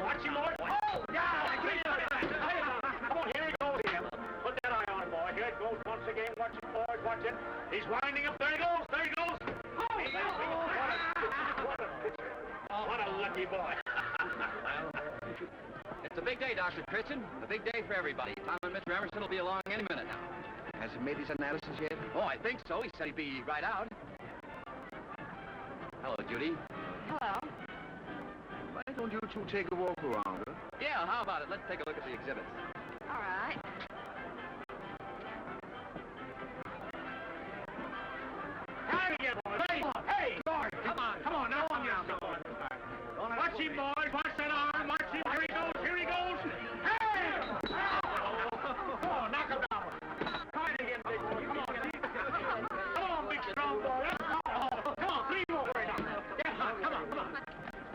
Watch him, boys. Oh, yeah. Come on, here he goes. Put that eye on him, boy. Here it goes once again. Watch it, boys. Watch it. He's winding up. There he goes. What a lucky boy. It's a big day, Dr. Christian. A big day for everybody. Tom and Mr. Emerson will be along any minute now. Has he made his analysis yet? Oh, I think so. He said he'd be right out. Hello, Judy. Hello. Why don't you two take a walk around, huh? Yeah, how about it? Let's take a look at the exhibits. All right. Hey, Lord, come on, now on now. Watch him, boys. Watch that arm. Watch him. Here he goes. Hey! Come on, knock him down. Come on again, big boy. Come on. Come on, big strong boy. Come on, 3 more. Yeah, come on.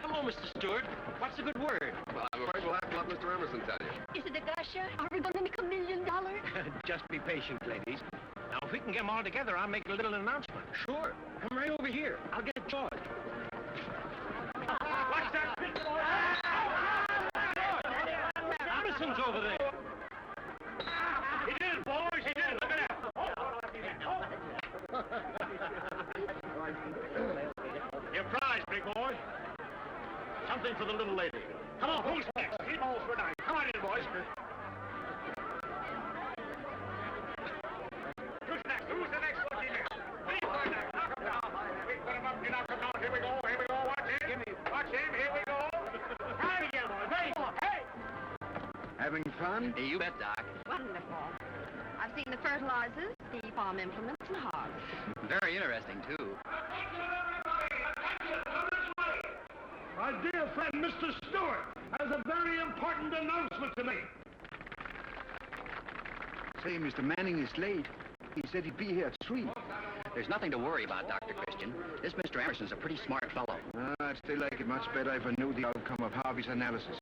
Hello, Mr. Stewart. What's a good word? Well, I'm afraid we'll have to let Mr. Emerson tell you. Is it a gusher? Are we going to make $1 million? Just be patient, ladies. Now, if we can get them all together, I'll make a little announcement. Sure. Come right over here. I'll get George. Watch that pitch, boy. Emerson's over there. He did it, boys. He did it. Look at that. Your prize, big boy. Something for the little lady. Come on, who's next? Keep all for night. Come on in, boys. Who's next? Who's the next one? Please, boy, next. Knock him down. We put him up, you knock him down. Here we go. Watch him. Watch him. Here we go. Try it again, boys. Very good. Hey! Having fun? Hey, you bet, Doc. Wonderful. I've seen the fertilizers, the farm implements, and harvest. Very interesting, too. My dear friend, Mr. Stewart, has a very important announcement to make. Say, Mr. Manning is late. He said he'd be here at 3. There's nothing to worry about, Dr. Christian. This Mr. Emerson's a pretty smart fellow. I'd still like it much better if I knew the outcome of Harvey's analysis.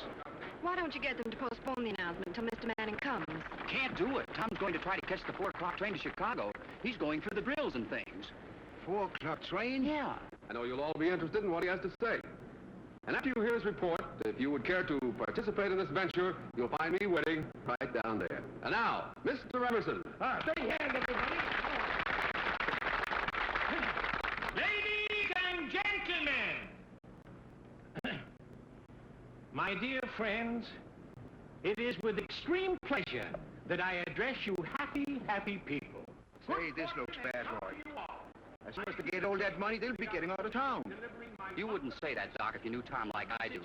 Why don't you get them to postpone the announcement until Mr. Manning comes? Can't do it. Tom's going to try to catch the 4 o'clock train to Chicago. He's going for the drills and things. 4 o'clock train? Yeah. I know you'll all be interested in what he has to say. And after you hear his report, if you would care to participate in this venture, you'll find me waiting right down there. And now, Mr. Emerson. Big hand, everybody. Ladies and gentlemen, my dear friends, it is with extreme pleasure that I address you happy people. Say, this looks bad, Roy. As soon as they get all that money, they'll be getting out of town. You wouldn't say that, Doc, if you knew Tom like I do.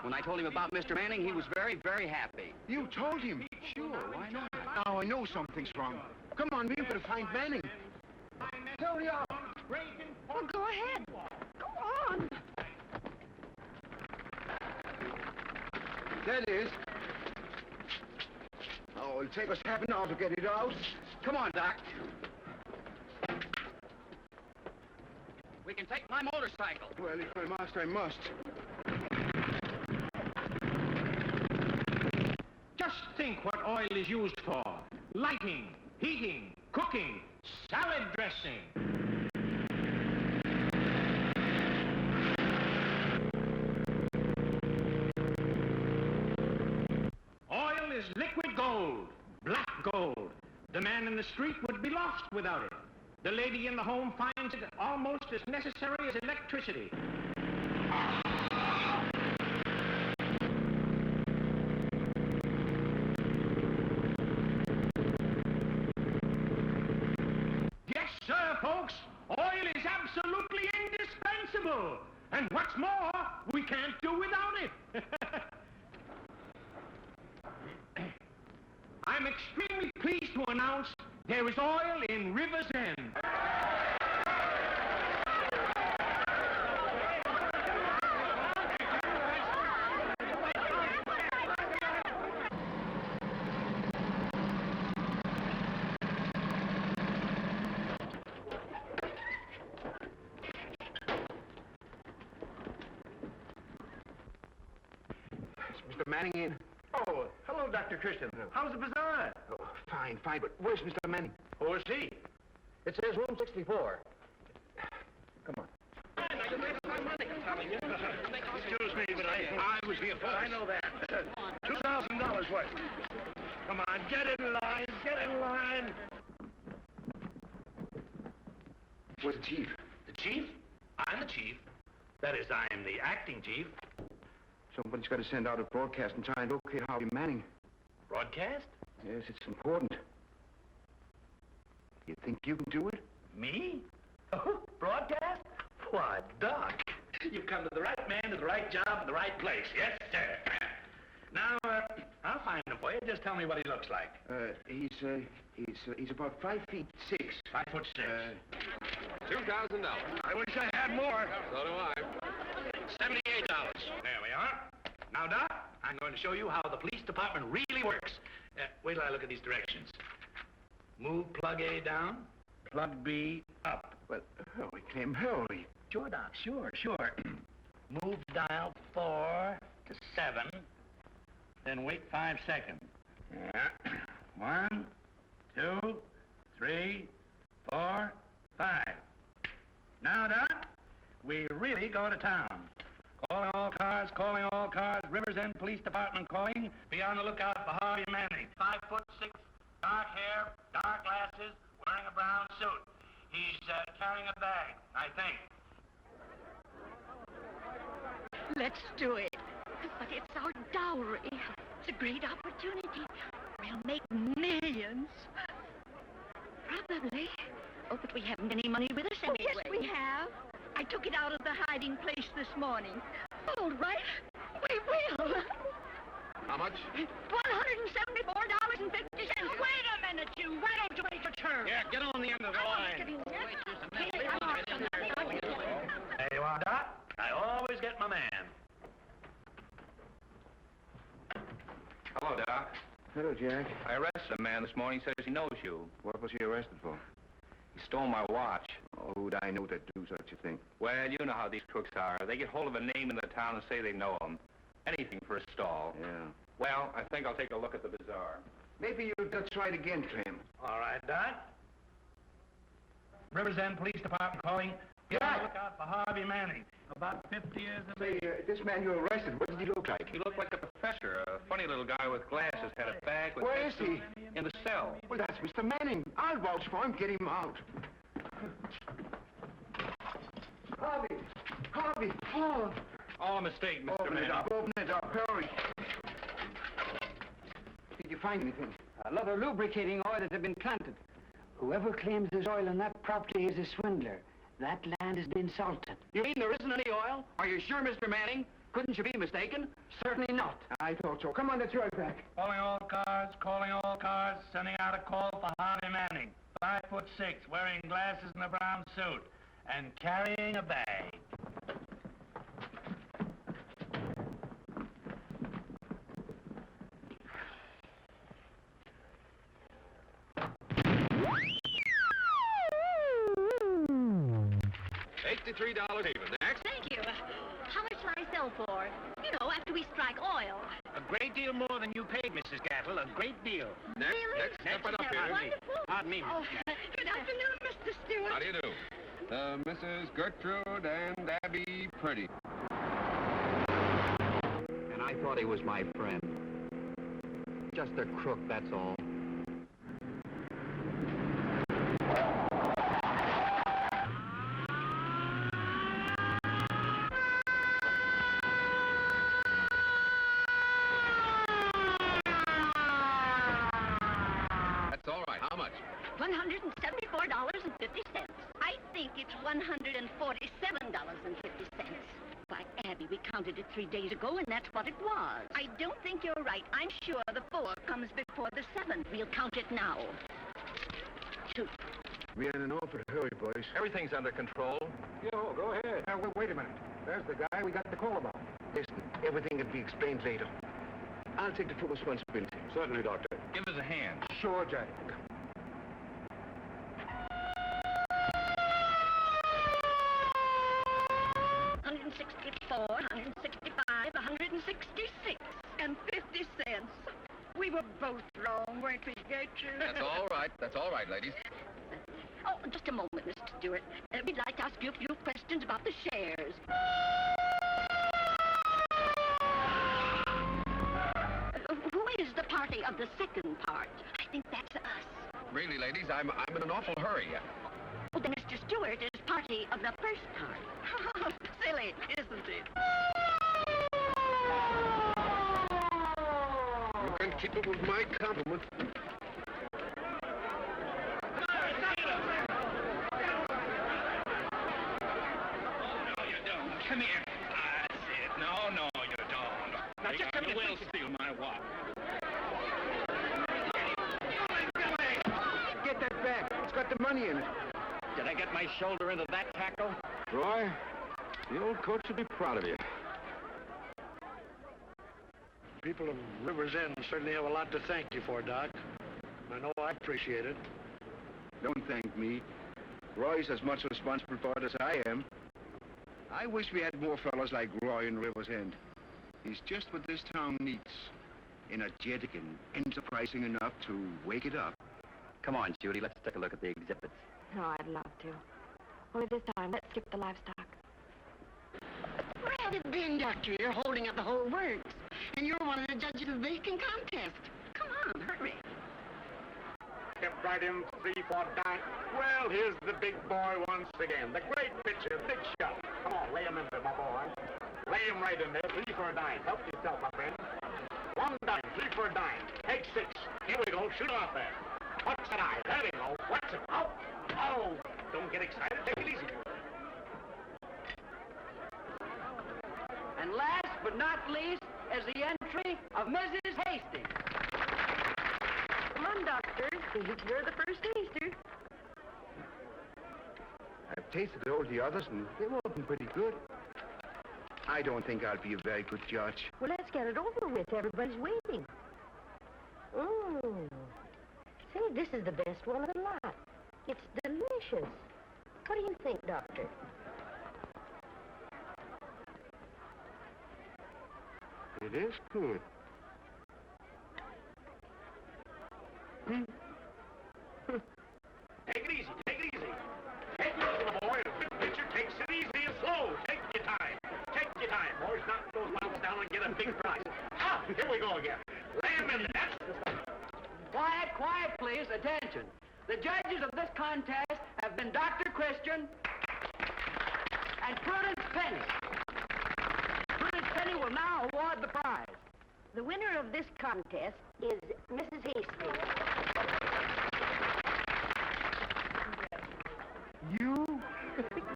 When I told him about Mr. Manning, he was very, very happy. You told him? Sure, why not? Now I know something's wrong. Come on, we've got to find Manning. Hurry up. Well, go ahead. Go on. There it is. Oh, it'll take us half an hour to get it out. Come on, Doc. We can take my motorcycle. Well, if I must, I must. Just think what oil is used for. Lighting, heating, cooking, salad dressing. Oil is liquid gold, black gold. The man in the street would be lost without it. The lady in the home finds it almost as necessary as electricity. Yes, sir, folks. Oil is absolutely indispensable. And what's more, we can't do without it. I'm extremely pleased to announce there is oil in River's End. Is Mr. Manning in? Oh, hello, Dr. Christian. How's the bazaar? Oh, fine, but where's Mr. Manning? Who is he? It says room 64. Come on. Excuse me, but I was here first. I know that. $2,000 worth. Come on, get in line. Where's the chief? The chief? I'm the chief. That is, I am the acting chief. Somebody's got to send out a broadcast and try and locate Harvey Manning. Broadcast? Yes, it's important. You think you can do it? Me? Broadcast? Why, Doc, you've come to the right man at the right job at the right place. Yes, sir. Now, I'll find him for you. Just tell me what he looks like. He's about 5'6". 5'6". $2,000. I wish I had more. So do I. $78. There we are. Now, Doc, I'm going to show you how the police department really works. Wait till I look at these directions. Move plug A down, plug B up. Well, hurry, Clem, hurry. Sure, Doc, sure. Move dial 4 to 7, then wait 5 seconds. Yeah. 1, 2, 3, 4, 5. Now, Doc, we really go to town. Calling all cars, Rivers End Police Department calling. Be on the lookout for Harvey Manning. 5'6", dark hair, dark glasses, wearing a brown suit. He's carrying a bag, I think. Let's do it. But it's our dowry. It's a great opportunity. We'll make millions. Probably. Oh, but we haven't any money with us anyway. Yes, we have. I took it out of the hiding place this morning. All right. We will. How much? $174.50. Wait a minute, you. Why don't you wait your turn? Yeah, get on the end of the line. There you are, Doc. I always get my man. Hello, Doc. Hello, Jack. I arrested a man this morning. He says he knows you. What was he arrested for? He stole my watch. Oh, who'd I know that do such a thing? Well, you know how these crooks are. They get hold of a name in the town and say they know him. Anything for a stall. Yeah. Well, I think I'll take a look at the bazaar. Maybe you'd better try it again, Clem. All right, Doc. Rivers End Police Department calling. Be on the lookout for Harvey Manning. About 50 years of age. Say, this man you arrested, what did he look like? He looked like a professor, a funny little guy with glasses, had a bag with... Where is he? In the cell. Well, that's Mr. Manning. I'll vouch for him. Get him out. Harvey! Oh! All a mistake, Mr. Open Manning. it up, hurry. Did you find anything? A lot of lubricating oil that had been planted. Whoever claims there's oil on that property is a swindler. That land has been salted. You mean there isn't any oil? Are you sure, Mr. Manning? Couldn't you be mistaken? Certainly not. I thought so. Come on, let's right back. Calling all cars, sending out a call for Harvey Manning. 5'6", wearing glasses and a brown suit, and carrying a bag. $83 even. Next. Thank you. How much shall I sell for? You know, after we strike oil. A great deal more than you paid, Mrs. Gattle. A great deal. Next. Really? Next. Step right up That's here. wonderful. Pardon me, Oh, Mrs. Gattle. good afternoon, Mr. Stewart. How do you do? Mrs. Gertrude and Abby Purdy. And I thought he was my friend. Just a crook, that's all. That's all right. How much? $174.50. I think it's $147.50. Why, Abby, we counted it 3 days ago, and that's what it was. I don't think you're right. I'm sure the 4 comes before the 7. We'll count it now. 2. We're in an awful hurry, boys. Everything's under control. Yo, go ahead. Now, wait a minute. There's the guy we got the call about. Listen, everything will be explained later. I'll take the full responsibility. Certainly, Doctor. Give us a hand. Sure, Jack. $164, $165, $166, and 50 cents. We were both wrong, weren't we, Gertrude? That's all right. That's all right, ladies. Oh, just a moment, Mr. Stewart. We'd like to ask you a few questions about the shares. Who is the party of the second part? I think that's us. Really, ladies, I'm in an awful hurry. Well, then Mr. Stewart is party of the first part. Silly, isn't it? You can keep it with my compliment. Come here. That's it. No, you don't. Now, just come you here, will please. steal my watch. Get that back. It's got the money in it. Did I get my shoulder into that tackle? Roy, the old coach would be proud of you. People of River's End certainly have a lot to thank you for, Doc. I know I appreciate it. Don't thank me. Roy's as much responsible for it as I am. I wish we had more fellows like Roy in River's End. He's just what this town needs. Energetic and enterprising enough to wake it up. Come on, Judy, let's take a look at the exhibits. Oh, I'd love to. Only this time, let's skip the livestock. Where have you been, Doctor? You're holding up the whole works. And you're one of the judges of the baking contest. Come on, hurry. Step right in, 3 for Dine. Well, here's the big boy once again. The great pitcher, big shot. Come on, lay him in there, my boy. Lay him right in there, 3 for a dime. Help yourself, my friend. 1 dime, 3 for a dime. Take 6. Here we go, shoot off there. What's that eye? There we go. What's it? Oh, oh, don't get excited. Take it easy. And last but not least is the entry of Mrs. Hastings. Come on, Doctor. You're the first taster. I've tasted all the others, and they were all pretty good. I don't think I'll be a very good judge. Well, let's get it over with. Everybody's waiting. Mmm. Say, this is the best one of the lot. It's delicious. What do you think, Doctor? It is good. Take it easy, take it easy. Take it easy, my boy. A good pitcher takes it easy and slow. Take your time. Take your time, boys. Knock those bounce down and get a big prize. Ah, here we go again. Lay him in there. That's the stuff. Quiet, quiet, please. Attention. The judges of this contest have been Dr. Christian and Prudence Penny. Prudence Penny will now award the prize. The winner of this contest is Mrs. Hastings. You?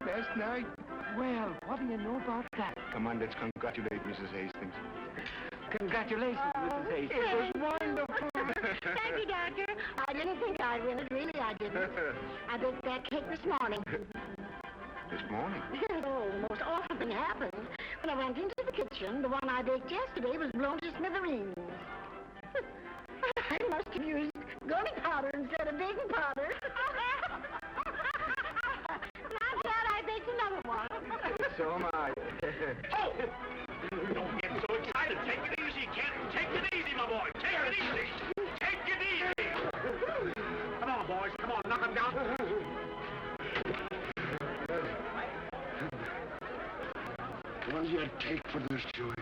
Last night? Well, what do you know about that? Come on, let's congratulate Mrs. Hastings. Congratulations, Mrs. Hastings. It was wonderful. Thank you, Doctor. I didn't think I'd win it. Really, I didn't. I baked that cake this morning. This morning? Oh, the most awful thing happened. When I went into the kitchen, the one I baked yesterday was blown to smithereens. I must have used gummy powder instead of baking powder. I'm glad I baked another one. So am I. Oh! Don't get so excited. Take it easy, Kent. Take it easy, my boy. Take it easy. Take it easy. Come on, boys. Come on. Knock him down. What do you take for this, Joey?